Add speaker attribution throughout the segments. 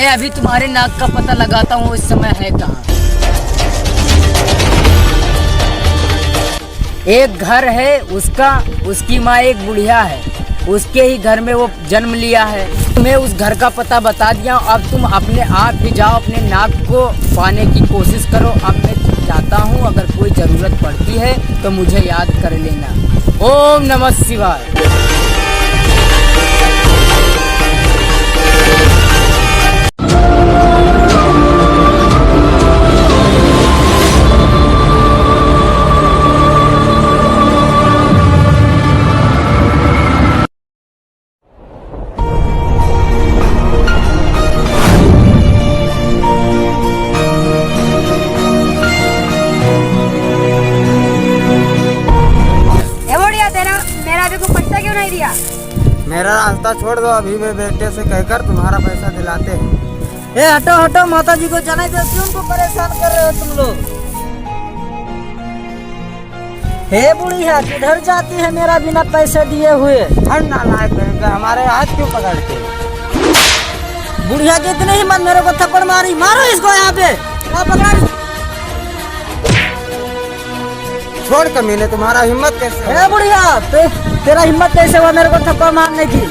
Speaker 1: मैं अभी तुम्हारे नाक का पता लगाता हूँ इस समय है कहाँ। एक घर है उसका, उसकी माँ एक बुढ़िया है, उसके ही घर में वो जन्म लिया है। तुम्हें उस घर का पता बता दिया, अब तुम अपने आप ही जाओ, अपने नाक को पाने की कोशिश करो। अब मैं जाता हूँ, अगर कोई ज़रूरत पड़ती है तो मुझे याद कर लेना। ओम नमः शिवाय।
Speaker 2: मेरा रास्ता छोड़ दो, अभी मैं बेटे से कहकर तुम्हारा पैसा दिलाते हैं।
Speaker 3: ए हटो हटो, माता जी को जाने दो, क्यों उनको परेशान कर रहे हो तुम लोग। हे बुढ़िया, किधर जाती है मेरा बिना पैसे दिए हुए।
Speaker 2: नालायक, हमारे हाथ क्यों पकड़ते।
Speaker 3: बुढ़िया की इतनी हिम्मत, मेरे को थप्पड़ मारी, मारो इसको यहाँ पे।
Speaker 2: छोड़ कमीने, तुम्हारा हिम्मत कैसे।
Speaker 3: हे बुढ़िया, तेरा हिम्मत कैसे हुआ मेरे को थप्पड़ मारने की।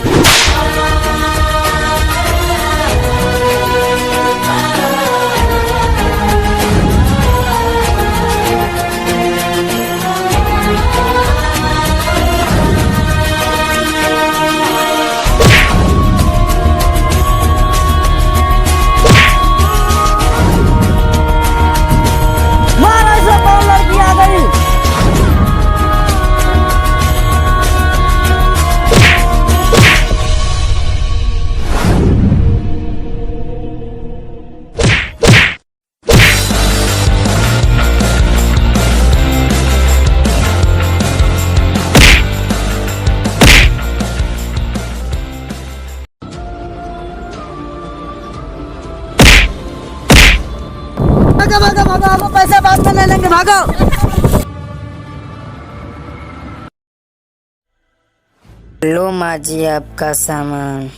Speaker 3: मारा इसे, कौन लड़की आ गई। भागो भागो भागो, पैसे बाद में ले लेंगे, भागो।
Speaker 4: लो माँ जी आपका सामान।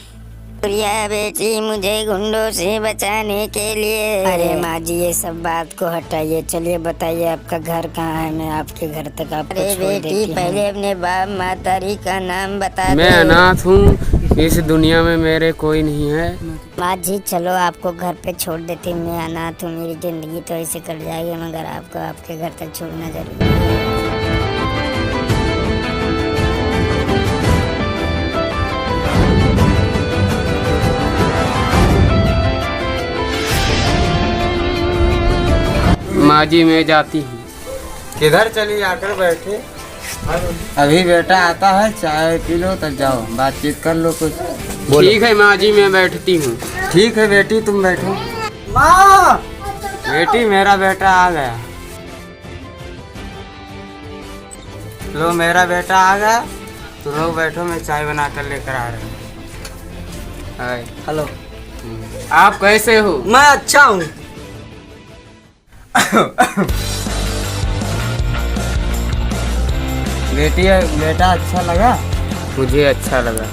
Speaker 4: प्रिया बेटी, मुझे गुंडों से बचाने के लिए। अरे माँ जी ये सब बात को हटाइए, चलिए बताइए आपका घर कहाँ है, मैं आपके घर तक आपको छोड़ देती हूँ। अरे बेटी, पहले अपने बाप मातारी का नाम बता।
Speaker 5: मैं अनाथ हूँ, इस दुनिया में मेरे कोई नहीं है।
Speaker 4: माँ जी चलो आपको घर पे छोड़ देती हूँ, मैं अनाथ हूँ, मेरी जिंदगी तो ऐसे कट जाएगी, मगर आपको आपके घर तक छोड़ना जरूरी है।
Speaker 5: माँ जी मैं जाती हूँ।
Speaker 2: किधर चली, आकर बैठे। अभी बेटा आता है, चाय पी लो तब जाओ, बातचीत कर लो कुछ।
Speaker 5: ठीक है माँ जी मैं बैठती हूँ।
Speaker 2: ठीक है बेटी तुम बैठो।
Speaker 3: माँ,
Speaker 2: बेटी मेरा बेटा आ गया। लो मेरा बेटा आ गया, तुम लोग बैठो, मैं चाय बना कर लेकर आ रहा हूँ।
Speaker 5: हाय।
Speaker 3: हेलो।
Speaker 5: आप कैसे हो।
Speaker 3: मैं अच्छा हूँ।
Speaker 2: बेटा अच्छा लगा।
Speaker 5: मुझे अच्छा लगा।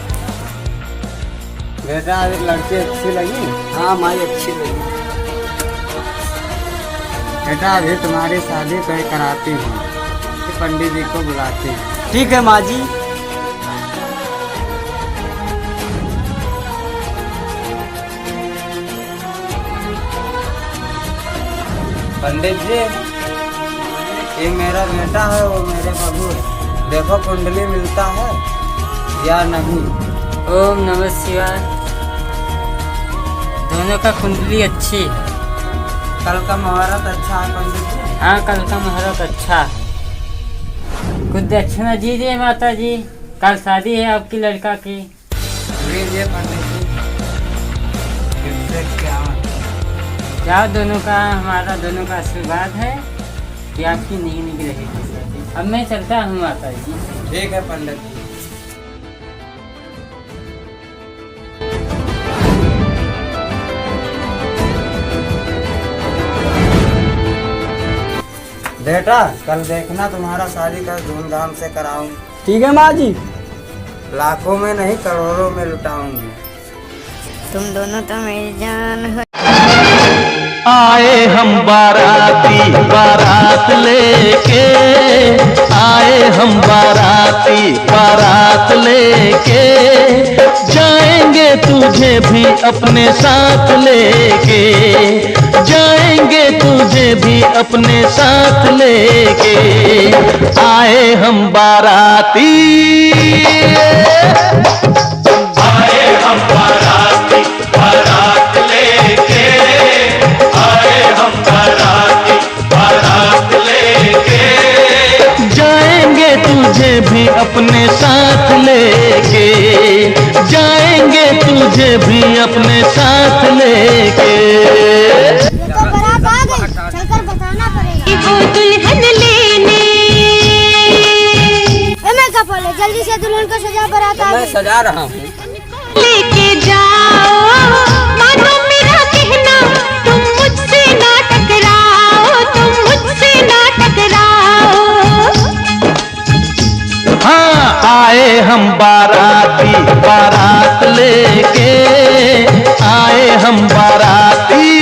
Speaker 2: बेटा आज लड़की अच्छी लगी।
Speaker 3: हाँ माँ अच्छी लगी।
Speaker 2: बेटा अभी तुम्हारी शादी तय कराती हूँ, पंडित जी को बुलाती हूँ।
Speaker 3: ठीक है माँ जी।
Speaker 2: पंडित जी, ये मेरा बेटा है, वो मेरे बहू है, देखो कुंडली मिलता है या नहीं।
Speaker 1: ओम नमः शिवाय। दोनों का कुंडली अच्छी है।
Speaker 2: कल का मुहूर्त अच्छा है पंडित जी।
Speaker 1: हाँ कल का मुहूर्त अच्छा है। कुछ दक्षिणा दीजिए माता जी, कल शादी है आपकी लड़का की।
Speaker 2: लीजिए पंडित जी। इससे क्या
Speaker 1: क्या दोनों का, हमारा दोनों का आशीर्वाद है कि आपकी निगी रहेगी। अब मैं चलता हूँ माता जी।
Speaker 2: ठीक है पंडित जी। बेटा कल देखना तुम्हारा शादी का धूमधाम से कराऊंगी।
Speaker 3: ठीक है माँ जी।
Speaker 2: लाखों में नहीं करोड़ों में लुटाऊंगी।
Speaker 4: तुम दोनों तो मेरी जान हो।
Speaker 6: आए हम बाराती बारात लेके, आए हम बाराती बारात लेके, जाएंगे तुझे भी अपने साथ लेके, जाएंगे तुझे भी अपने साथ लेके, आए हम बाराती, आए हम बाराती बारात लेके, आए हम बाराती बारात लेके, जाएंगे तुझे भी अपने साथ लेके, जाएंगे तुझे भी अपने साथ लेके।
Speaker 7: तो बारात आ गई, चलकर बताना पड़ेगा।
Speaker 8: वो दुल्हन लेने
Speaker 7: मैं कब बोले जल्दी से दुल्हन को सजा, बारात आ
Speaker 2: मैं
Speaker 7: गई।
Speaker 2: सजा रहा हूँ।
Speaker 8: लेके जाओ, मानो मेरा कहना, तुम मुझसे ना टकराओ, तुम मुझसे ना टकराओ।
Speaker 6: हाँ, आए हम बाराती बारात लेके, आए हम बाराती।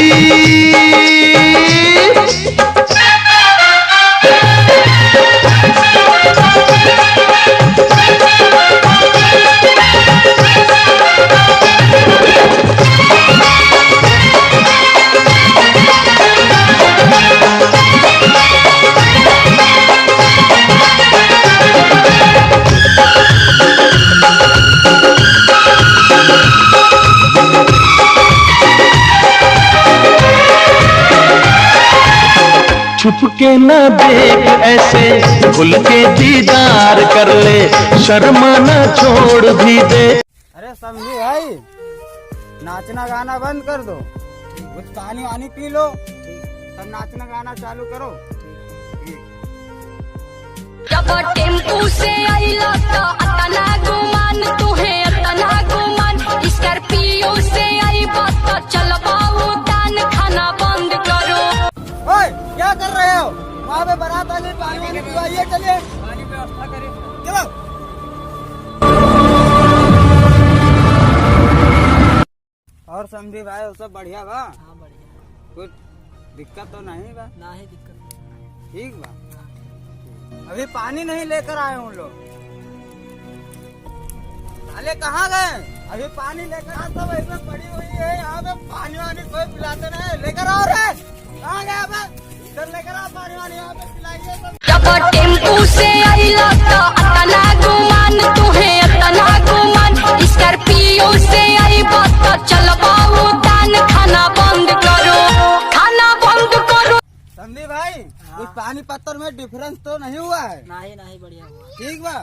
Speaker 6: छुप के न देख ऐसे, खुल के दीदार कर ले, शर्मा न छोड़ भी दे।
Speaker 2: अरे समझी भाई, नाचना गाना बंद कर दो, कुछ पानी वानी पी लो, तब नाचना गाना चालू करो।
Speaker 8: जब टेम्पू से आइला तो अतना गुमान, तुहे अतना गुमान, स्कॉर्पियो से आई बात तो चलबा उतान, खाना बंद करो।
Speaker 2: ओए क्या कर रहे हो? वहाँ पे बारात आ गई, पानी वानी पिवाइए, चलिए पानी व्यवस्था करें, चलो। और समझी भाई वो सब बढ़िया बा?
Speaker 3: हाँ बढ़िया।
Speaker 2: कुछ दिक्कत तो नहीं बा?
Speaker 3: ना ही दिक्कत।
Speaker 2: ठीक बा। अभी पानी नहीं लेकर आए उन लोग, साले कहाँ गए? अभी पानी लेकर आ, सब ऐसे पड़ी हुई है यहाँ पे, पानी वानी कोई पिलाते नहीं, लेकर आओ रे। कहाँ गया बा? इधर लेकर आओ पानी वानी, यहाँ पे पिलाइए सब।
Speaker 8: जब टेम्पू से आइला तो अतना गुमान, तुहे अतना गुमान, स्कॉर्पियो से आई बात तो चलबा उतान, खाना बंद करो, खाना बंद करो।
Speaker 2: समझी भाई, कुछ पानी पत्थर में डिफरेंस तो नहीं हुआ है?
Speaker 3: ना ही बढ़िया हुआ।
Speaker 2: ठीक बा।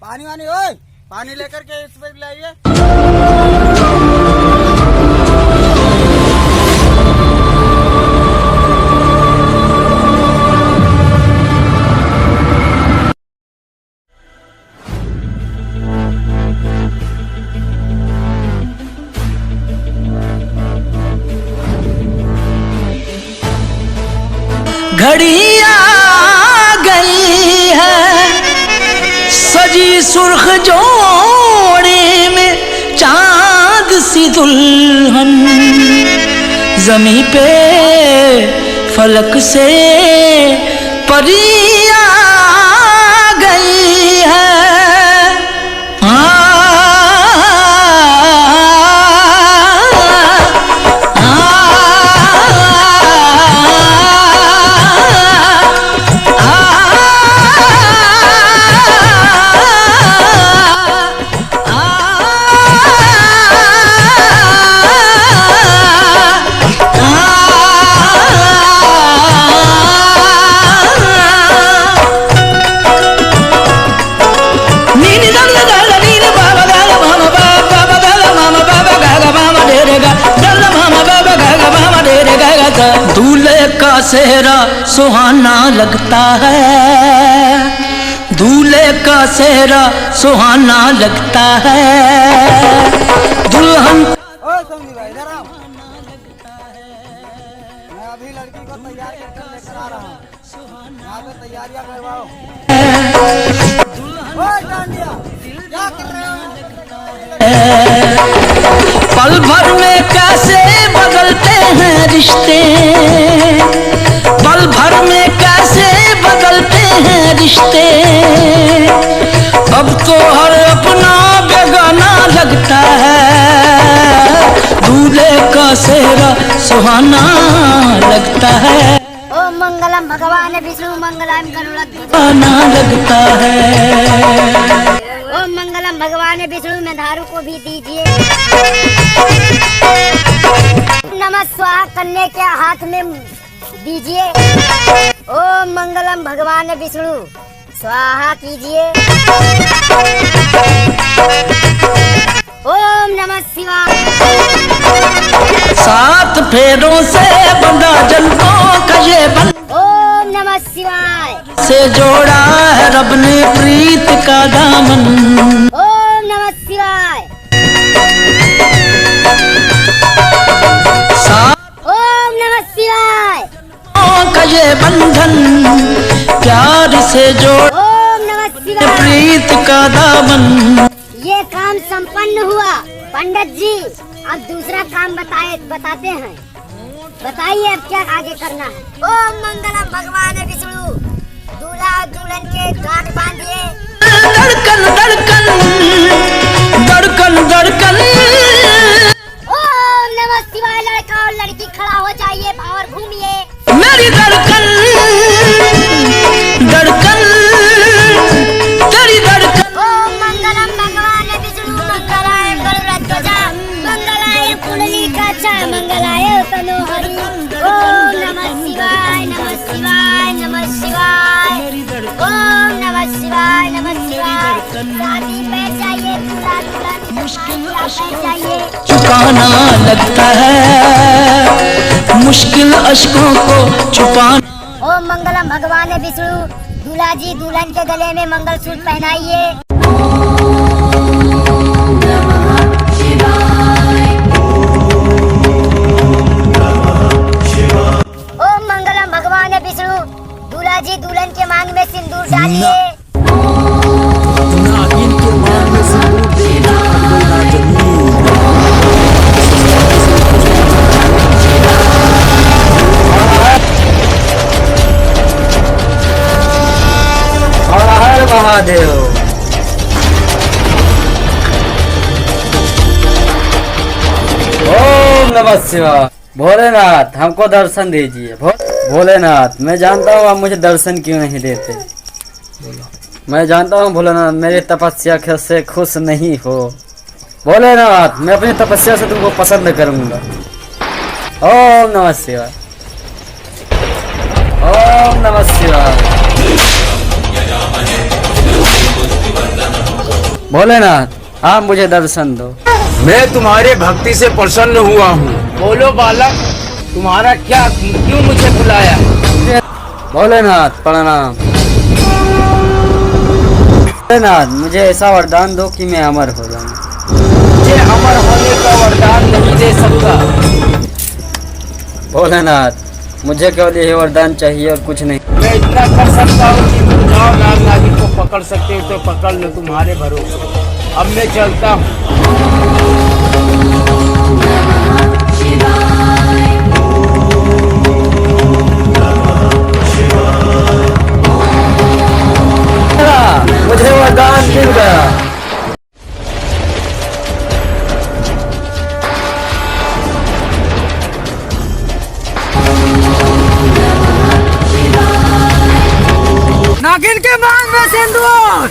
Speaker 2: पानी वानी, ओए पानी लेकर के इस पे लाइए।
Speaker 3: घड़ी आ गई है सजी सुर्ख जोड़े में, चांद सी दुल्हन जमी पे फलक से परी आ गई है। दूल्हे का सेहरा सुहाना लगता है, दूल्हे का सेहरा सुहाना लगता है, दुल्हन।
Speaker 2: ओए समझी भाई इधर आओ, मैं अभी लड़की को तैयार करके लेकर आ रहा हूँ, यहाँ पे तैयारियां करवाओ। ओए डांडिया, क्या कर रहे हो?
Speaker 6: पल भर में कैसे बदलते हैं रिश्ते, पल भर में कैसे बदलते हैं रिश्ते। अब तो हर अपना बेगाना लगता है, दूल्हे का सेहरा सुहाना लगता है,
Speaker 7: ओम मंगलम भगवान विष्णु मंगलम गरुड़ध्वज।
Speaker 6: सुहाना लगता है।
Speaker 7: ओम मंगलम भगवान विष्णु में धारू को भी दीजिए। नमः स्वाहा कन्या के हाथ में दीजिए। ओम मंगलम भगवान विष्णु स्वाहा कीजिए। ओम नमः शिवाय।
Speaker 6: 7 फेरों से बंधा जन्मों का ये
Speaker 7: ओम नमः शिवाय।
Speaker 6: से जोड़ा है रब ने प्रीत का दामन।
Speaker 7: ओम नमः शिवाय। ओम नमः शिवाय।
Speaker 6: का ये बंधन प्यार से जोड़
Speaker 7: ओम नमः शिवाय।
Speaker 6: प्रीत का दामन।
Speaker 7: ये काम संपन्न हुआ पंडित जी। अब दूसरा काम बताते हैं। बताइए अब क्या आगे करना है। ओम मंगलम भगवान विष्णु दूल्हा और दुल्हन के गांठ बांधिए।
Speaker 6: धड़कन धड़कन धड़कन धड़कन।
Speaker 7: ओम नमः शिवाय। लड़का और लड़की खड़ा हो जाइए और घूमिए।
Speaker 6: मेरी धड़कन धड़कन तेरी धड़कन।
Speaker 7: ओम मंगलम भगवान विष्णु मंगलाय गरुड़ध्वज मंगलाय पुंडरीकाक्ष मंगलाय तनोहरि। ओम नमः शिवाय नमः शिवाय नमः शिवाय। ओम नमः शिवाय नमः शिवाय। शादी बैठ जाइए दूल्हा दुल्हन बैठ जाइए।
Speaker 6: चुकाना लगता है मुश्किल अश्कों को छुपाना।
Speaker 7: ओम मंगलम भगवान विष्णु दूल्हा जी दुल्हन के गले में मंगलसूत्र पहनाइए। ओम मंगलम भगवान विष्णु दूल्हा जी दुल्हन के मांग में सिंदूर डालिए।
Speaker 1: महादेव। ओम नमः शिवाय। भोलेनाथ हमको दर्शन दीजिए। भोलेनाथ मैं जानता हूँ आप मुझे दर्शन क्यों नहीं देते। मैं जानता हूँ भोलेनाथ मेरी तपस्या से खुश नहीं हो। भोलेनाथ मैं अपनी तपस्या से तुमको पसंद करूंगा। ओम नमः शिवाय। ओम नमः शिवाय। भोलेनाथ आप मुझे दर्शन दो।
Speaker 5: मैं तुम्हारे भक्ति से प्रसन्न हुआ हूँ। बोलो बालक तुम्हारा क्या क्यों मुझे बुलाया।
Speaker 1: भोलेनाथ प्रणाम। भोलेनाथ मुझे ऐसा वरदान दो कि मैं अमर हो जाऊं।
Speaker 5: मुझे अमर होने का वरदान नहीं दे सकता।
Speaker 1: भोलेनाथ मुझे केवल यही वरदान चाहिए और कुछ नहीं।
Speaker 5: मैं इतना कर सकता हूँ कि तुम जाओ नाग नागिन को पकड़ सकते हो तो पकड़ लो तुम्हारे भरोसे। अब मैं चलता हूँ।
Speaker 1: मुझे वरदान मिल गया।
Speaker 3: नागिन के मांग में सिंदूर।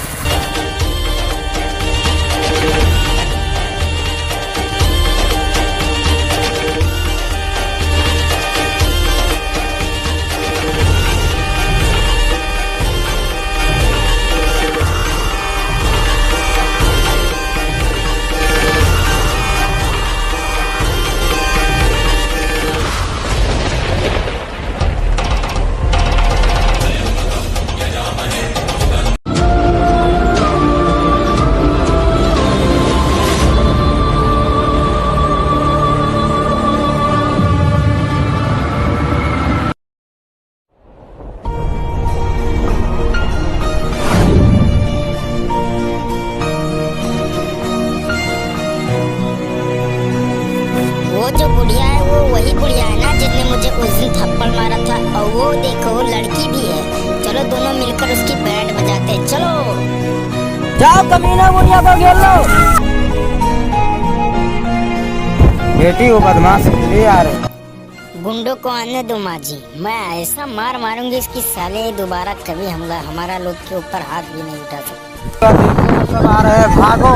Speaker 3: जाओ कमीना बुढ़िया को घेर लो।
Speaker 2: बेटी वो बदमाश ले आ रहे।
Speaker 4: गुंडों को आने दो माँ जी, मैं ऐसा मार मारूंगी इसकी साले दोबारा कभी हमला हमारा लोग के ऊपर हाथ भी नहीं उठा सकते।
Speaker 2: सब आ रहे हैं, भागो।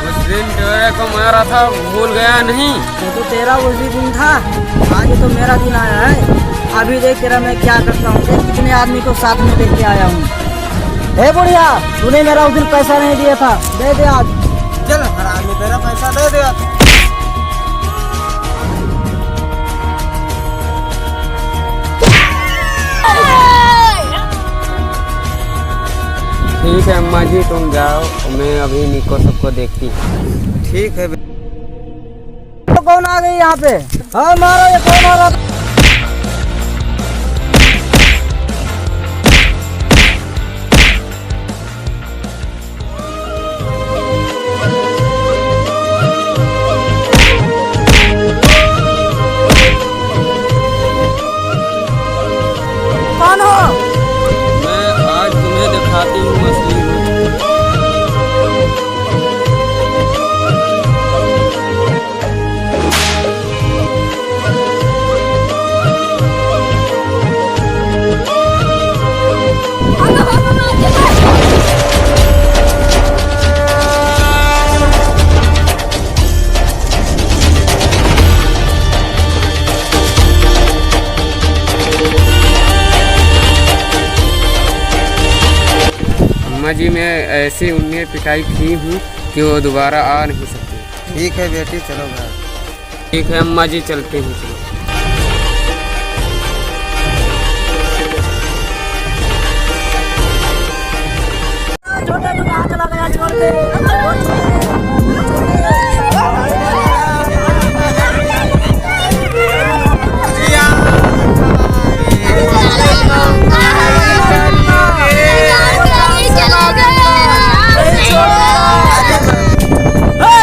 Speaker 5: उस दिन तेरे को मारा था, भूल गया नहीं?
Speaker 3: ये तो तेरा उसी दिन था, आज तो मेरा दिन आया है। अभी देख तेरा मैं क्या करता हूँ, देख कितने आदमी को साथ में लेके आया हूँ। हे बुढ़िया, तूने मेरा उस दिन पैसा नहीं दिया था, दे दे आज।
Speaker 2: चल हरामी, तेरा पैसा दे दे।
Speaker 5: ठीक है अम्मा जी, तुम जाओ, मैं अभी निको सबको देखती हूँ।
Speaker 2: ठीक है।
Speaker 3: तो कौन आ गई यहाँ पे? हाँ मारो, ये कौन आ रहा? कौन हो?
Speaker 5: मैं आज तुम्हें दिखाती हूँ असली रूप। अम्मा जी, मैं ऐसे उन्हें पिटाई की हूँ कि वो दोबारा आ नहीं सकते।
Speaker 2: ठीक है बेटी, चलो घर।
Speaker 5: ठीक है अम्मा जी, चलते हैं, चलो।
Speaker 3: छोटा तू कहाँ चला गया छोड़ के?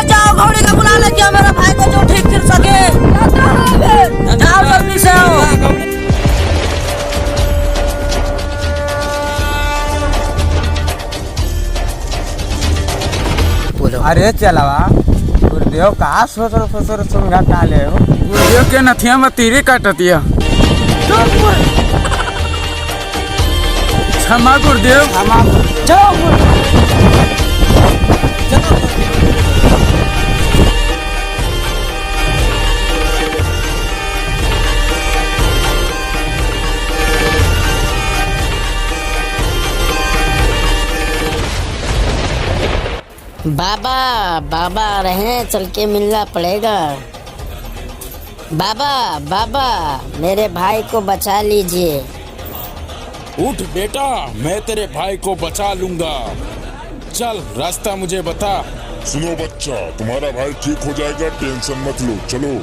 Speaker 3: जाओ घोड़ी का बुला लेके मेरे भाई को, जो ठीक फिर सके। जाओ जल्दी से आओ।
Speaker 2: अरे चलावा, गुरुदेव का सोचर फसर सुनगा काले हो।
Speaker 5: गुरुदेव के नथिया में तीरे काटतिया। क्षमा गुरुदेव।
Speaker 3: जाओ
Speaker 4: बाबा बाबा आ रहे हैं, चल के मिलना पड़ेगा। बाबा बाबा, मेरे भाई को बचा लीजिए।
Speaker 9: उठ बेटा, मैं तेरे भाई को बचा लूंगा। चल रास्ता मुझे बता।
Speaker 10: सुनो बच्चा, तुम्हारा भाई ठीक हो जाएगा, टेंशन मत लो, चलो।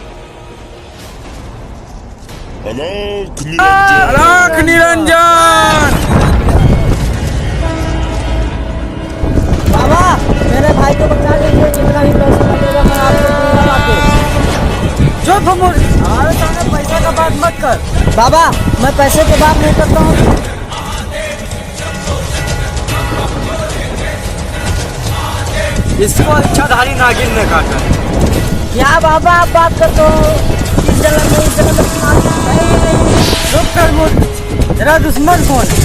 Speaker 10: अलख निरंजन।
Speaker 5: अलख निरंजन।
Speaker 3: बाबा, मेरे भाई को बचा लीजिए, जितना भी पैसा लगेगा मैं आपको दूंगा लाके। चुप मुझ, हमारे सामने पैसा का बात मत कर। बाबा, मैं पैसे की बात नहीं करता हूँ।
Speaker 5: इसको इच्छाधारी नागिन ने काटा।
Speaker 3: क्या बाबा आप बात करते हो? इस जन्म में, इस जन्म में नहीं। रुक कर मुझ, तेरा दुश्मन कौन है?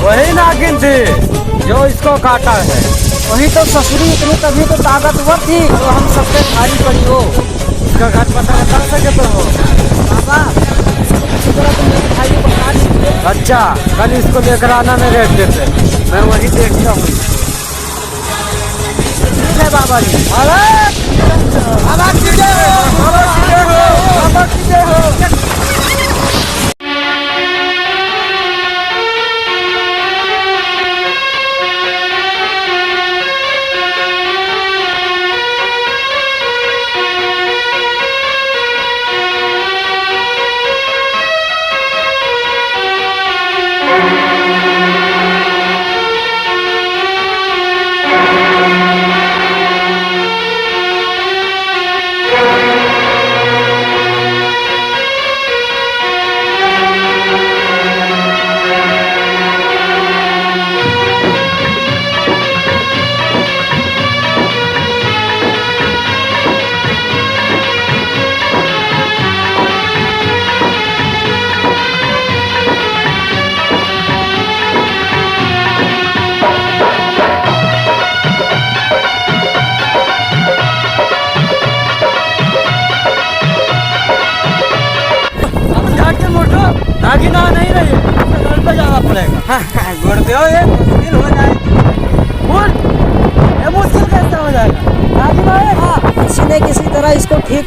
Speaker 5: वही नागिन थी जो इसको काटा है।
Speaker 3: वही तो ससुरी इतनी तभी तो ताकतवर थी तो हम सबसे भारी पड़ी हो।
Speaker 5: इसका घर पता बता सके तो हो।
Speaker 3: बाबा, इसको किसी तरह तुम मेरे भाई को बता दीजिए।
Speaker 5: अच्छा, कल इसको लेकर आना मेरे अड्डे पे, मैं वही देखता हूँ।
Speaker 3: ठीक है बाबा जी।
Speaker 2: बाबा की जय हो, बाबा की जय हो, बाबा की जय हो।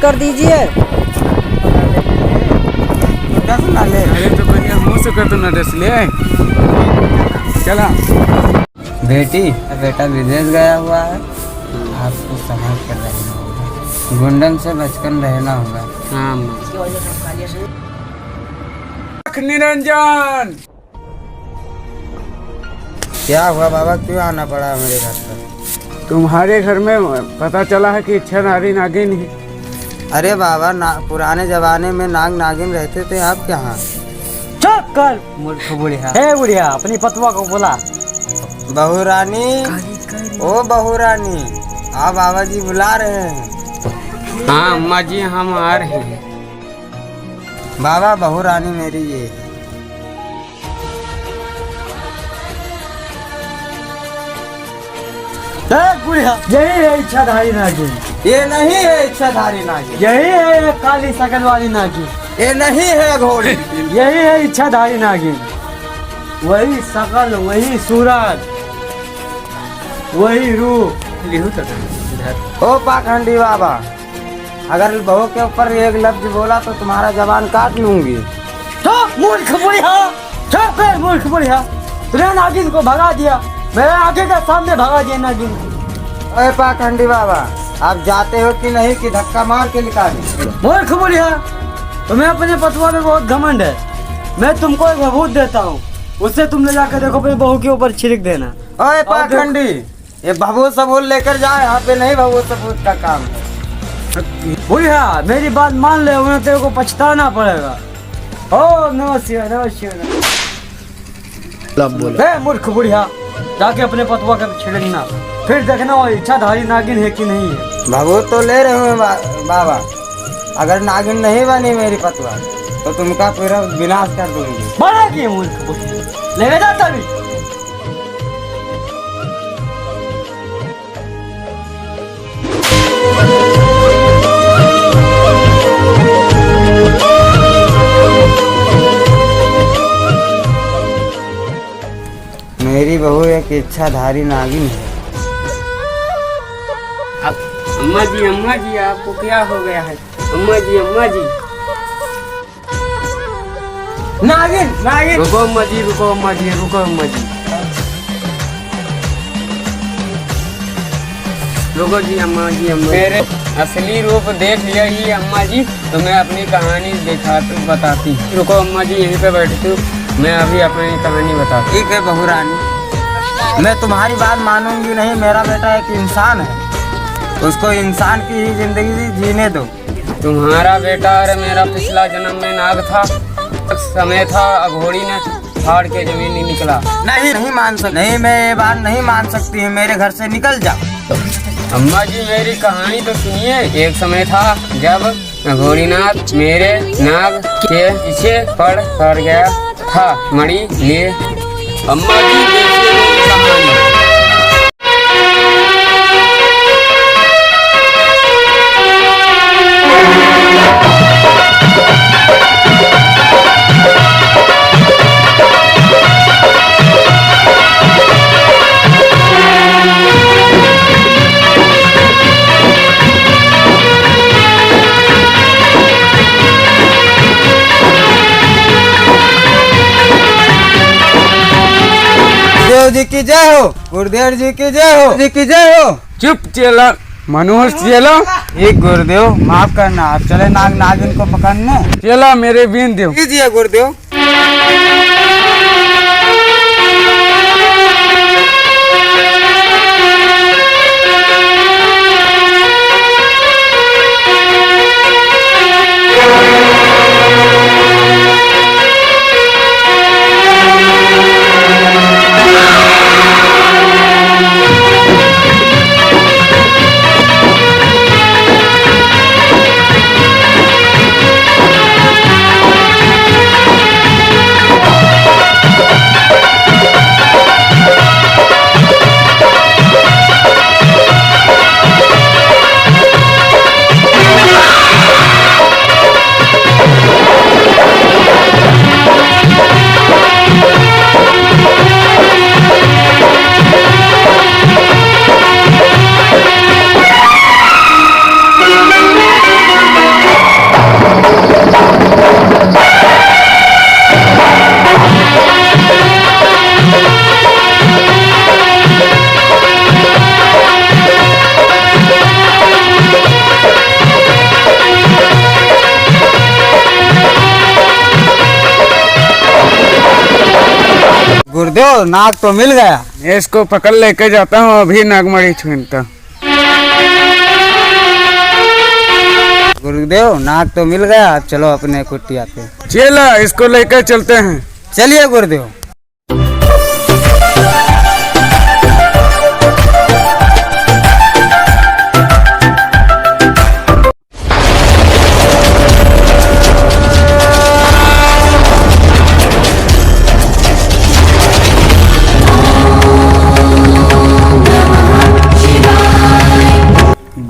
Speaker 3: कर दीजिए।
Speaker 2: सुना ले।
Speaker 5: अरे तो बढ़िया मुँह से कर दो ना डस ले। चला
Speaker 2: बेटी बेटा विदेश गया हुआ है, आपको संभाल कर रहना होगा, गुंडन से बचकर रहना होगा।
Speaker 5: हाँ निरंजन।
Speaker 2: क्या हुआ बाबा, क्यों आना पड़ा मेरे घर पर?
Speaker 5: तुम्हारे घर में पता चला है कि इच्छा नारी नागिन है।
Speaker 2: अरे बाबा पुराने जमाने में नाग नागिन रहते थे, आप कहाँ?
Speaker 3: चुप कर मूर्ख बुढ़िया। हे बुढ़िया, अपनी पतवा को बुला।
Speaker 2: बहू रानी, ओ बहू रानी, आप बाबा जी बुला रहे हैं।
Speaker 5: हाँ अम्मा जी हम आ रहे हैं।
Speaker 2: बाबा बहू रानी मेरी ये है।
Speaker 3: बुढ़िया, यही है इच्छाधारी नागिन।
Speaker 2: ये नहीं है इच्छाधारी नागिन।
Speaker 3: यही है ये काली शकल वाली नागिन।
Speaker 2: ये नहीं है घोड़ी।
Speaker 3: यही है इच्छाधारी नागिन। वही शकल, वही सूरत, वही रूप।
Speaker 2: ओ पाखंडी बाबा, अगर बहू के ऊपर एक लफ्ज बोला तो तुम्हारा जबान काट लूंगी।
Speaker 3: मूर्ख बुढ़िया, चुप कर मूर्ख बुढ़िया। तूने नागिन को भगा दिया, मेरे आगे के सामने भगा दिया नागिन।
Speaker 2: ओए पाखंडी बाबा, आप जाते हो कि नहीं कि धक्का मार के निकाले?
Speaker 3: मूर्ख बुढ़िया, तुम्हें अपने पतवा में बहुत घमंड है। मैं तुमको एक भभूत देता हूँ, उससे तुम ले जाकर देखो अपनी बहू के ऊपर छिड़क देना।
Speaker 2: ओए पाखंडी, ये भभूत सबूत लेकर जाए, यहाँ पे नहीं भभूत सबूत का काम है।
Speaker 3: बुढ़िया मेरी बात मान ले, उन्हें तेरे को पछताना पड़ेगा। ओ नमस्ते नमस्ते। मूर्ख बुढ़िया, जाके अपने पतवा का छिड़कना, फिर देखना वो इच्छाधारी नागिन है कि नहीं है।
Speaker 2: भभूत तो ले रहे हूँ बाबा, अगर नागिन नहीं बनी मेरी पतवा तो तुमका पूरा विनाश कर दूंगी।
Speaker 3: बड़ा की मूर्ख बुढ़िया, ले जाता भी।
Speaker 2: मेरी बहू एक इच्छाधारी नागिन है।
Speaker 5: अम्मा जी आपको क्या हो गया है? अम्मा जी
Speaker 2: नागिन नागिन।
Speaker 5: रुको अम्मा जी, रुको अम्मा जी, रुको अम्मा जी, रुको जी अम्मा जी। मेरे असली रूप देख लिया ही अम्मा जी, तो मैं अपनी कहानी बताती। रुको अम्मा जी, यहीं पे बैठती हूँ, मैं अभी अपनी कहानी बताती।
Speaker 2: ठीक है बहू रानी, मैं तुम्हारी बात मानूंगी नहीं। मेरा बेटा एक इंसान है, उसको इंसान की ही जिंदगी जीने दो।
Speaker 5: तुम्हारा बेटा और मेरा पिछला जन्म में नाग था, समय था अघोड़ी ने फाड़ के जमीन नहीं निकला।
Speaker 2: नहीं मान सकती, नहीं मैं ये बात नहीं मान सकती हूँ, मेरे घर से निकल जाओ।
Speaker 5: अम्मा जी मेरी कहानी तो सुनिए। एक समय था जब घोड़ीनाथ मेरे नाग के पीछे पड़ गया था मणि लिए। अम्मा जी देखिए मेरी कहानी।
Speaker 2: गुरुदेव जी की जय हो, गुरुदेव जी की जय हो, जी की जय हो।
Speaker 5: चुप चेला मनोहर चेला।
Speaker 2: एक गुरुदेव माफ करना, आप चले नाग नागिन को पकड़ने।
Speaker 5: चेला मेरे बीन देव।
Speaker 2: कीजिए गुरुदेव। गुरुदेव नाग तो मिल गया।
Speaker 5: मैं इसको पकड़ लेके जाता हूँ अभी नागमणि छूनता।
Speaker 2: गुरुदेव नाग तो मिल गया, अब चलो अपने कुटिया पे।
Speaker 5: चला इसको लेकर चलते हैं।
Speaker 2: चलिए गुरुदेव।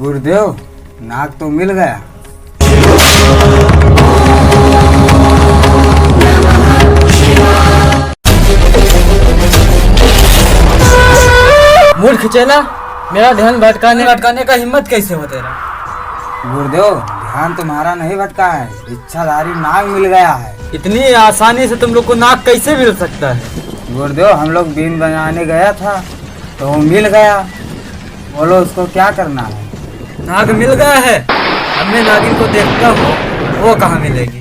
Speaker 2: गुरुदेव नाग तो मिल गया।
Speaker 3: मूर्ख चेला, मेरा ध्यान भटकाने का हिम्मत कैसे हो तेरा?
Speaker 2: गुरुदेव ध्यान तुम्हारा नहीं भटका है, इच्छाधारी नाग मिल गया है।
Speaker 3: इतनी आसानी से तुम लोग को नाग कैसे मिल सकता है?
Speaker 2: गुरुदेव हम लोग बीन बनाने गया था तो वो मिल गया। बोलो उसको क्या करना है?
Speaker 3: नाग मिल गया है। अब मैं नागिन को देखता हूँ, वो कहाँ मिलेगी।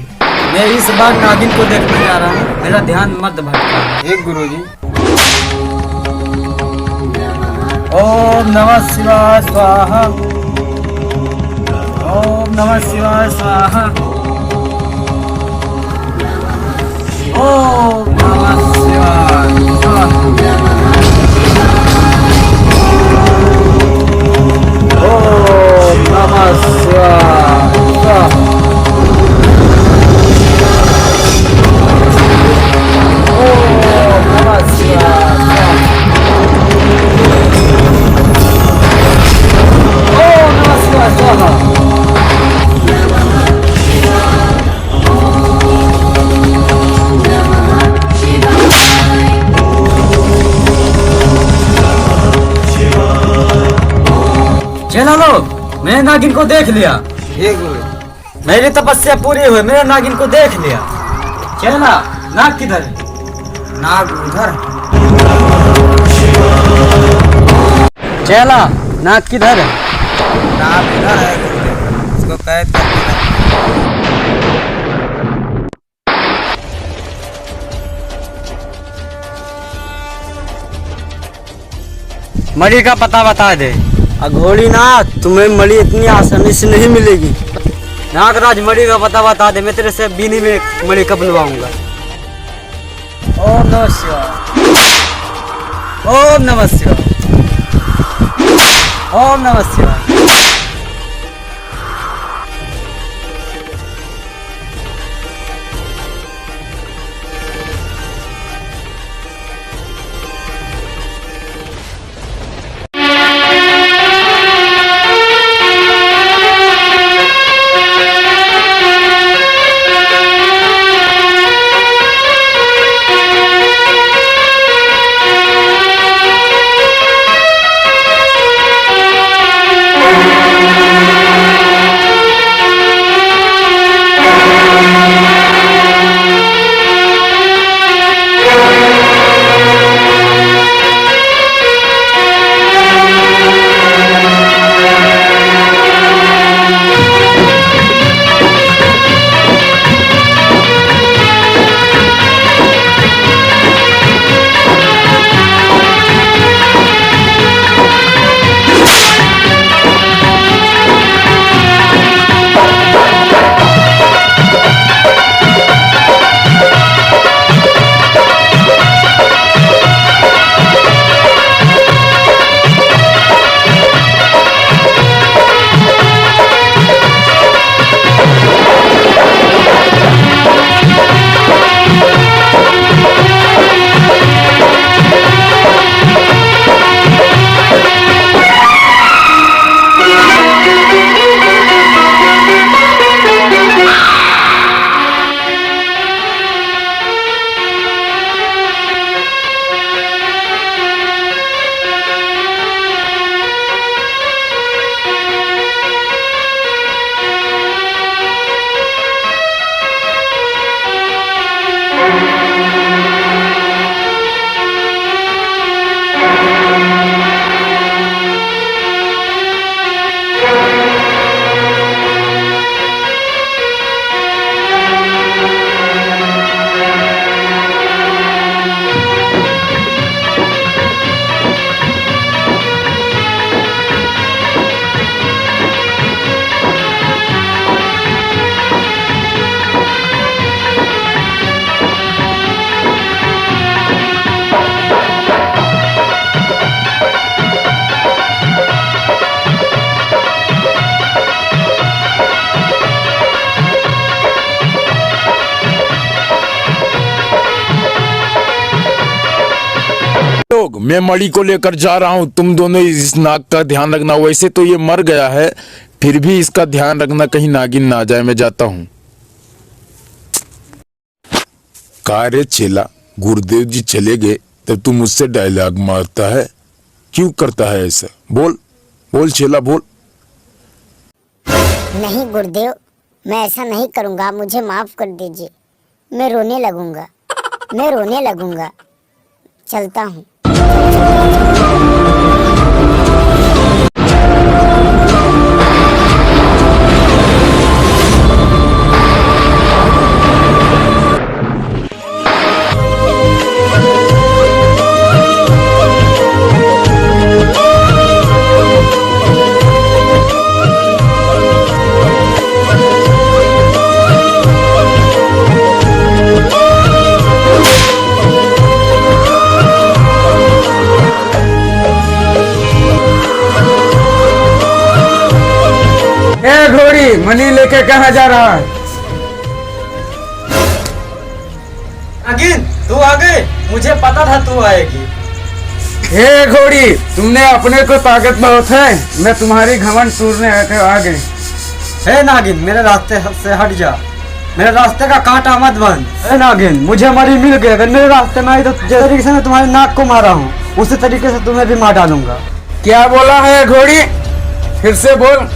Speaker 3: मैं इस बार नागिन को देखने जा रहा हूँ, मेरा ध्यान मत भटका।
Speaker 2: एक गुरुजी।
Speaker 3: ओम नमः शिवाय स्वाहा। ओम नमः शिवाय स्वाहा। ओम नमः शिवाय स्वाहा। ओम नमः शिवाय स्वाहा। ओम नमः शिवाय स्वाहा। ओम नमः शिवाय स्वाहा। चलो लोग, मैंने नागिन को देख लिया।
Speaker 2: एक गुरु।
Speaker 3: मेरी तपस्या पूरी हुई, मैंने नागिन को देख लिया। चला, नाग किधर है?
Speaker 2: नाग उधर।
Speaker 3: चला, नाग किधर है?
Speaker 2: नाग उधर है गुरुदेव, उसको कैद करके रखो।
Speaker 3: मणि का पता बता दे। अघोड़ी नाग, तुम्हें मणि इतनी आसानी से नहीं मिलेगी। नागराज मणि का पता बता दे, मैं तेरे से बीनी में मणि का बनवाऊंगा। ओम नमः शिवाय। ओम नमः शिवाय। ओम नमः शिवाय।
Speaker 9: मैं मणि को लेकर जा रहा हूँ, तुम दोनों इस नाग का ध्यान रखना। वैसे तो ये मर गया है, फिर भी इसका ध्यान रखना कहीं नागिन ना आ जाए। मैं जाता हूँ। कार्य चेला, गुरुदेव जी चले गए तब तू मुझसे डायलॉग मारता है, क्यों करता है ऐसा? बोल बोल चेला बोल।
Speaker 7: नहीं गुरुदेव, मैं ऐसा नहीं करूंगा, मुझे माफ कर दीजिए। मैं रोने लगूंगा। चलता हूँ।
Speaker 5: घोड़ी मनी लेके कहाँ जा रहा है?
Speaker 2: नागिन तू आ गए, मुझे पता था तू आएगी।
Speaker 5: हे घोड़ी, तुमने अपने को ताकत बहुत है, मैं तुम्हारी घमंड तोड़ने आ गए।
Speaker 2: हे नागिन, मेरे रास्ते से हट जा, मेरे रास्ते का कांटा मत बन। हे नागिन, मुझे मरी मिल गई, अगर मेरे रास्ते में आई तो जिस तरीके से मैं तुम्हारे नाक को मारा हूँ उसी तरीके से तुम्हें भी मार डालूंगा।
Speaker 5: क्या बोला है घोड़ी? फिर से बोल।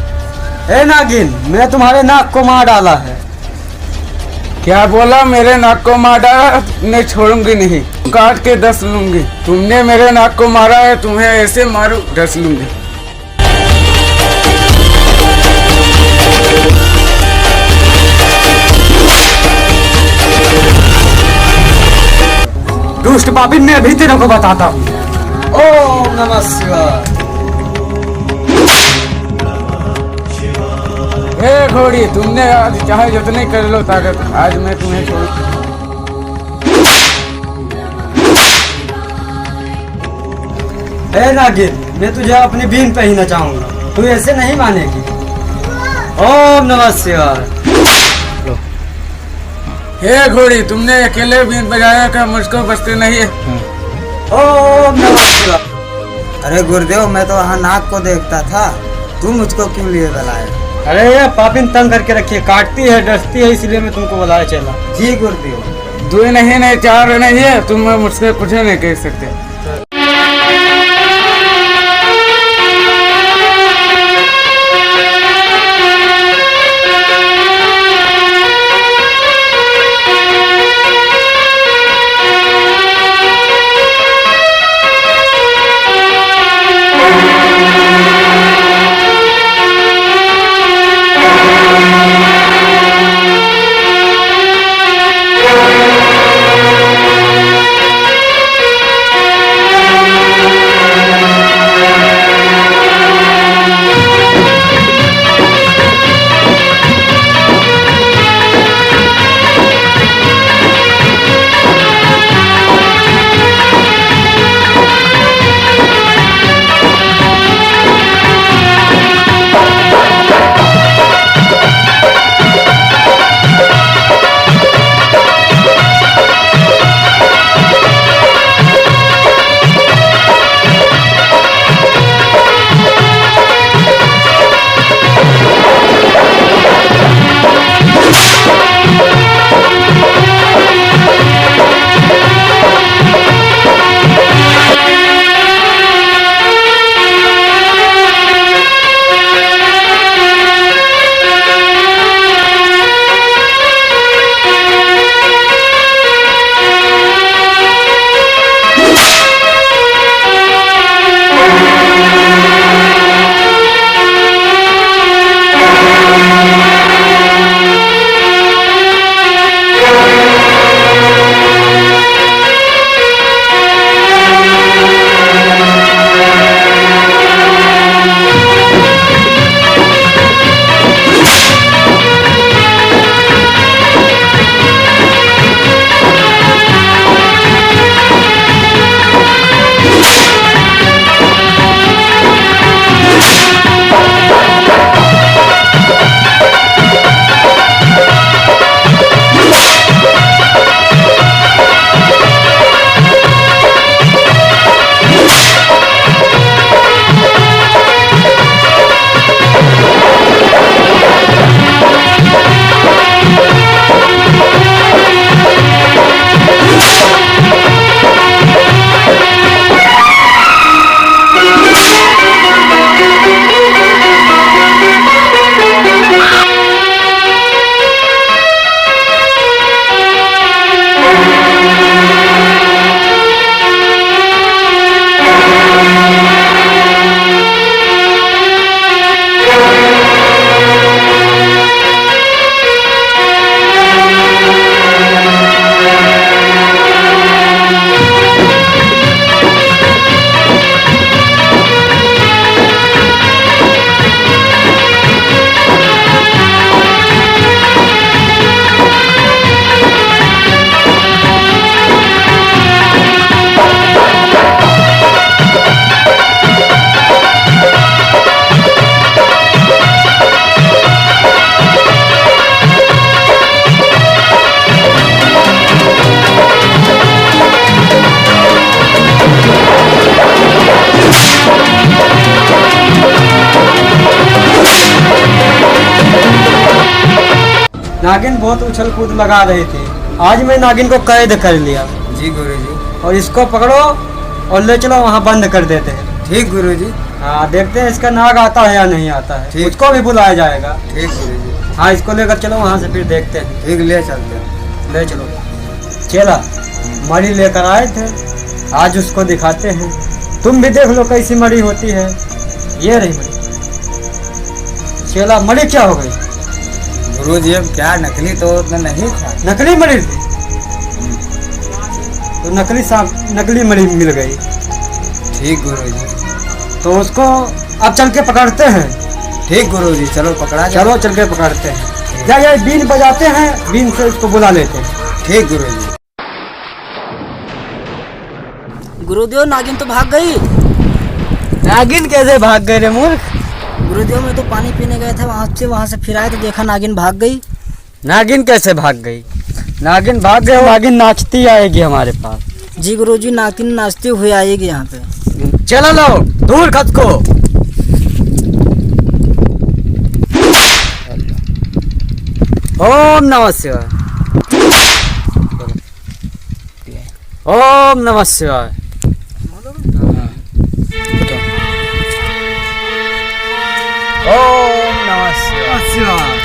Speaker 2: हे नागिन, मैं तुम्हारे नाक को मार डाला है।
Speaker 5: क्या बोला? मेरे नाक को मार डाला? नहीं छोड़ूंगी नहीं, काट के डस लूंगी। तुमने मेरे नाक को मारा है, तुम्हें ऐसे मारू डस लूंगी।
Speaker 2: दुष्ट पापी, मैं अभी तेरे को बताता हूँ। ओम नमः शिवाय।
Speaker 5: हे घोड़ी, तुमने आज चाहे जितने कर लो ताकत, आज मैं तुम्हें छोड़।
Speaker 2: हे नागिन, मैं तुझे अपनी बीन पे ही नचाऊंगा, तू ऐसे नहीं मानेगी। ओम नमः शिवाय।
Speaker 5: हे घोड़ी, तुमने अकेले बीन बजाया का मुझको बचते नहीं है।
Speaker 2: ओम नमः शिवाय। अरे गुरुदेव, मैं तो वहाँ नाग को देखता था, तू मुझको क्यों लिए बुलाए? अरे ये पापिन तंग करके रखिए, काटती है डसती है, इसलिए मैं तुमको बुलाया चला। जी गुरुदेव।
Speaker 5: दो नहीं चार नहीं है, तुम मुझसे कुछ नहीं कह सकते।
Speaker 2: नागिन बहुत उछल कूद लगा रही थी। आज मैं नागिन को कैद कर लिया।
Speaker 5: जी गुरुजी।
Speaker 2: और इसको पकड़ो और ले चलो वहाँ बंद कर देते हैं।
Speaker 5: ठीक गुरुजी।
Speaker 2: हाँ, देखते हैं इसका नाग आता है या नहीं आता है।
Speaker 5: ठीक।
Speaker 2: उसको भी बुलाया जाएगा।
Speaker 5: ठीक गुरुजी।
Speaker 2: हाँ, इसको लेकर चलो वहाँ से, फिर देखते हैं।
Speaker 5: ठीक, ले चलते हैं।
Speaker 2: ले चलो। चला मणि लेकर आए थे, आज उसको दिखाते हैं। तुम भी देख लो कैसी मणि होती है। ये रही मणि। चला, मणि क्या हो गई?
Speaker 5: गुरुजी अब क्या, नकली तो उतना नहीं था।
Speaker 2: नकली मणि थी तो नकली सांप, नकली मणि मिल गई।
Speaker 5: ठीक गुरुजी।
Speaker 2: तो उसको अब चल के पकड़ते हैं।
Speaker 5: ठीक गुरुजी, चलो पकड़ा जाए।
Speaker 2: चलो चल के पकड़ते हैं। या बीन बजाते हैं, बीन से उसको बुला लेते हैं।
Speaker 5: ठीक गुरुजी।
Speaker 3: गुरुदेव नागिन तो भाग गई।
Speaker 2: नागिन कैसे भाग गए रे मूर्ख?
Speaker 3: गुरुदेव मैं तो पानी पीने गए थे, वहाँ से फिर आए तो देखा नागिन भाग गई।
Speaker 2: नागिन कैसे भाग गई? नागिन भाग गई, नागिन नाचती आएगी हमारे पास।
Speaker 3: जी गुरुजी, नागिन नाचते हुए आएगी यहाँ पे।
Speaker 2: चलो लो दूर खत को। ओम नमः शिवाय। ओम नमः शिवाय। ओम नमः शिवाय।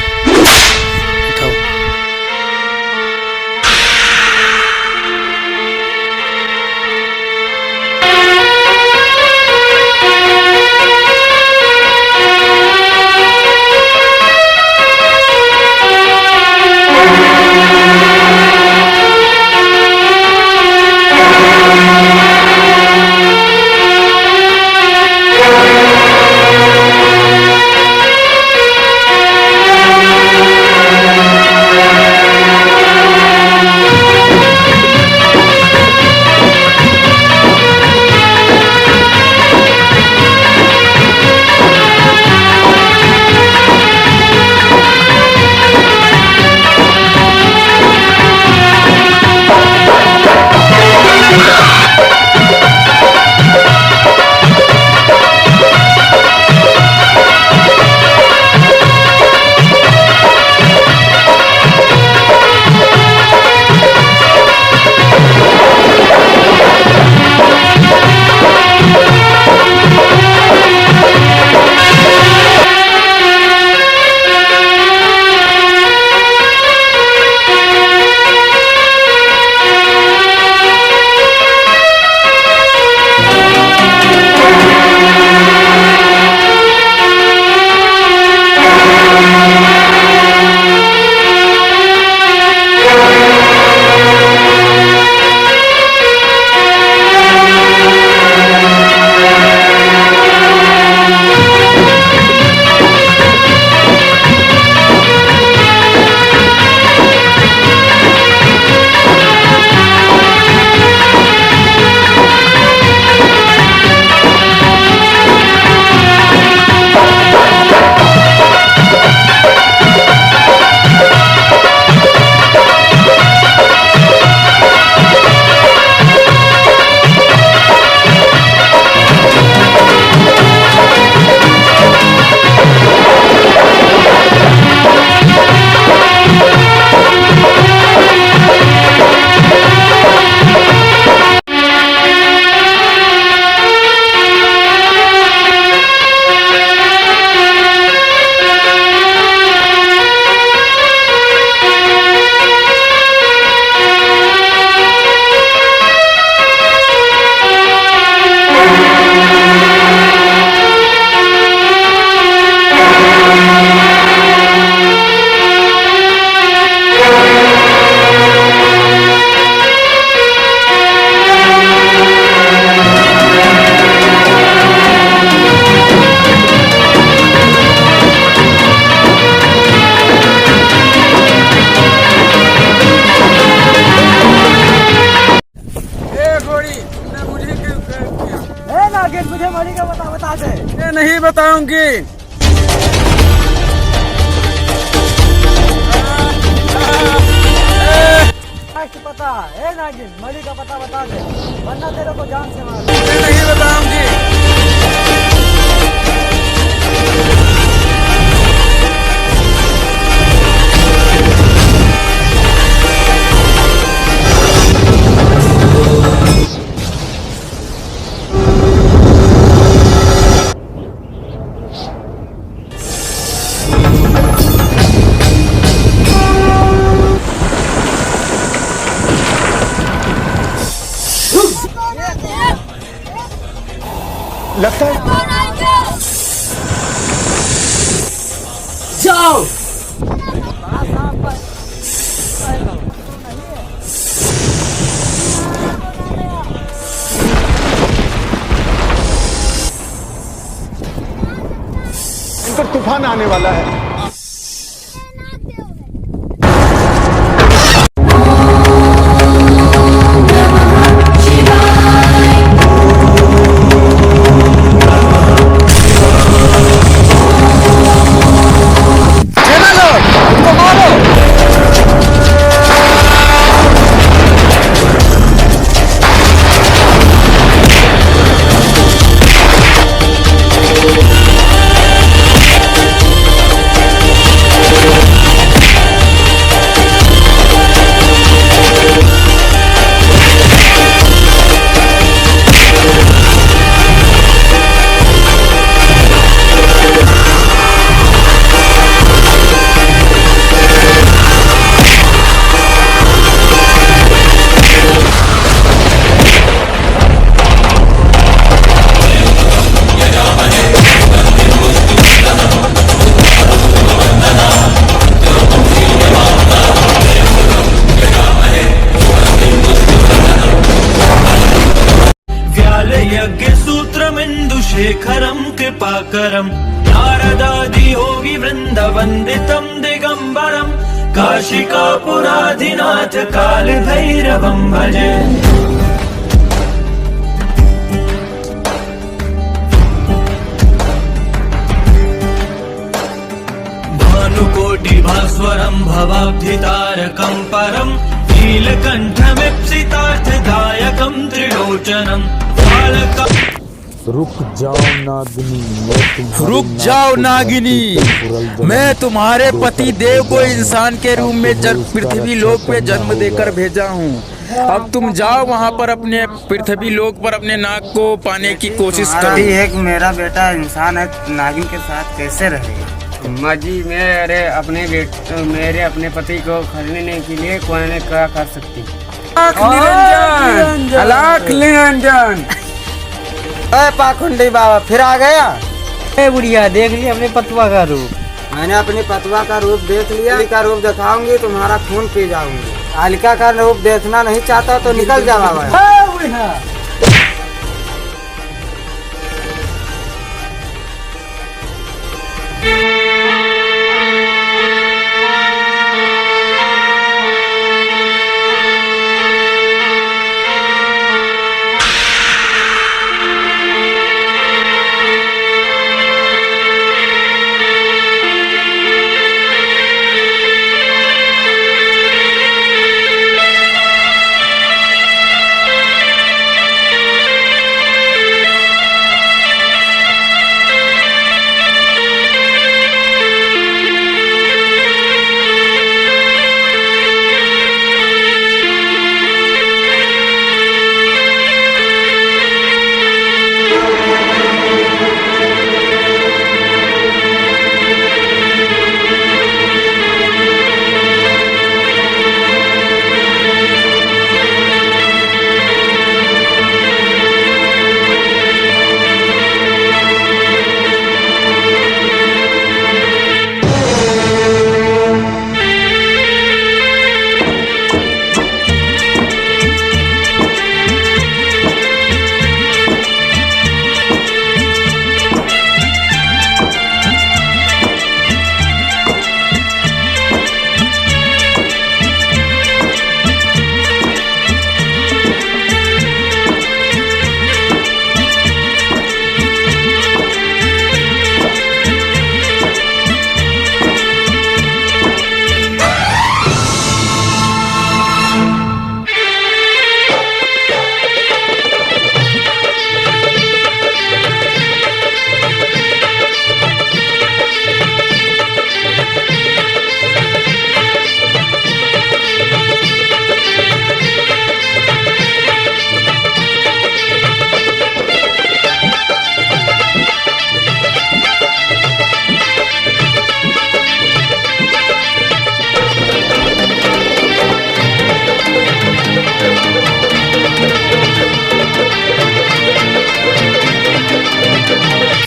Speaker 5: नहीं बताऊंगी।
Speaker 2: पता है नागिन, मणि का पता बता दे वरना तेरे को जान से मार।
Speaker 5: नहीं बताऊंगी।
Speaker 6: लगता है
Speaker 1: जाओ।
Speaker 6: इन पर तूफान आने वाला है।
Speaker 11: शेखरं कृपाकरं नारदादि योगी वृन्दवन्दितं दिगम्बरं काशिकापुराधिनाथ कालभैरवं भजे। भानुकोटिभास्वरं भवाब्धितारकं परं नीलकण्ठमीप्सितार्थदायकं त्रिलोचनं
Speaker 9: रुक जाओ नागिनी,
Speaker 12: रुक जाओ नागिनी, मैं तुम्हारे पति देव को इंसान के रूप में पृथ्वी लोक पे जन्म देकर भेजा हूँ। अब तुम जाओ वहाँ पर अपने पृथ्वी लोक पर अपने नाग को पाने की कोशिश करो।
Speaker 2: एक मेरा बेटा इंसान है, नागिन के साथ कैसे रहेगा?
Speaker 5: अम्मा जी मेरे अपने पति को खरीदने के लिए कौन क्या कर सकती?
Speaker 2: अलख निरंजन। पाखंडी बाबा फिर आ गया।
Speaker 3: बुढ़िया देख लिया अपने पतवा का रूप।
Speaker 2: मैंने अपनी पतवा का रूप देख लिया। का रूप दिखाऊंगी तुम्हारा खून पी जाऊंगी। आलिका का रूप देखना नहीं चाहता तो निकल जा बाबा।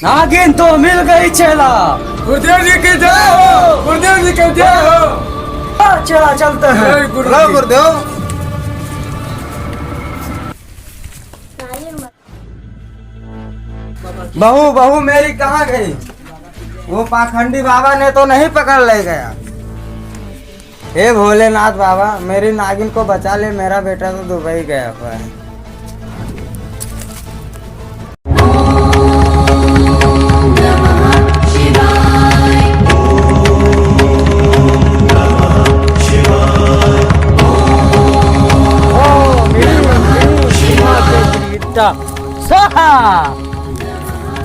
Speaker 2: नागिन तो मिल गई चेला।
Speaker 12: गुरुदेव जी की जय हो, गुरुदेव जी की जय हो।
Speaker 2: चला चलते हैं।
Speaker 12: गुरुदेव।
Speaker 2: बहू बहू मेरी कहाँ गई? वो पाखंडी बाबा ने तो नहीं पकड़ ले गया? हे भोलेनाथ बाबा, मेरी नागिन को बचा ले, मेरा बेटा तो दुबई गया हुआ है।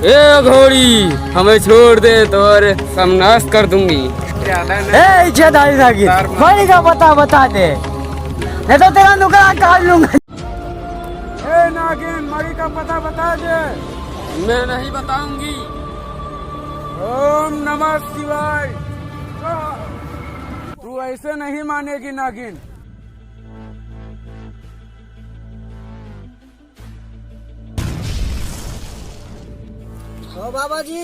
Speaker 5: ए घोड़ी, हमें छोड़ दे तो और समनाश कर दूंगी।
Speaker 2: इज्जतदारी नागिन, मणि का पता बता दे, नहीं तो तेरा नुकसान काट लूंगा।
Speaker 12: ए नागिन, मणि का पता बता दे।
Speaker 5: मैं नहीं बताऊंगी।
Speaker 12: ओम नमः शिवाय। तू ऐसे नहीं मानेगी नागिन।
Speaker 3: ओ बाबा जी,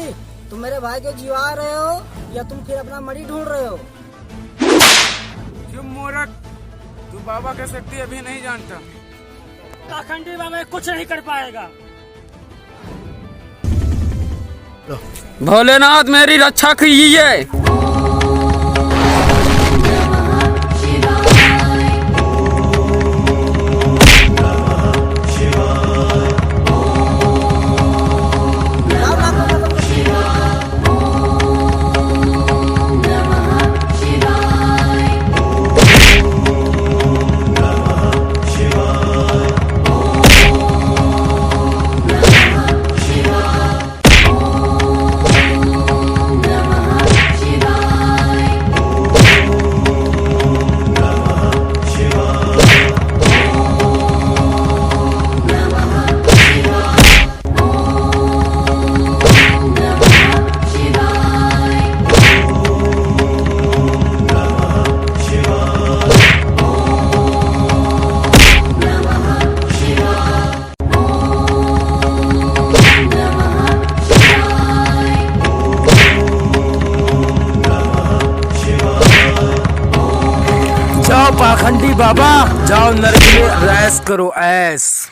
Speaker 3: तुम मेरे भाई को जीवा रहे हो या तुम फिर अपना मणि ढूंढ रहे हो?
Speaker 12: क्यों मूर्ख, तू बाबा की शक्ति अभी नहीं जानता।
Speaker 3: पाखंडी बाबा कुछ नहीं कर पाएगा।
Speaker 5: भोलेनाथ मेरी रक्षा कीजिए।
Speaker 12: जाओ पाखंडी बाबा, जाओ नरक में ऐश करो ऐश।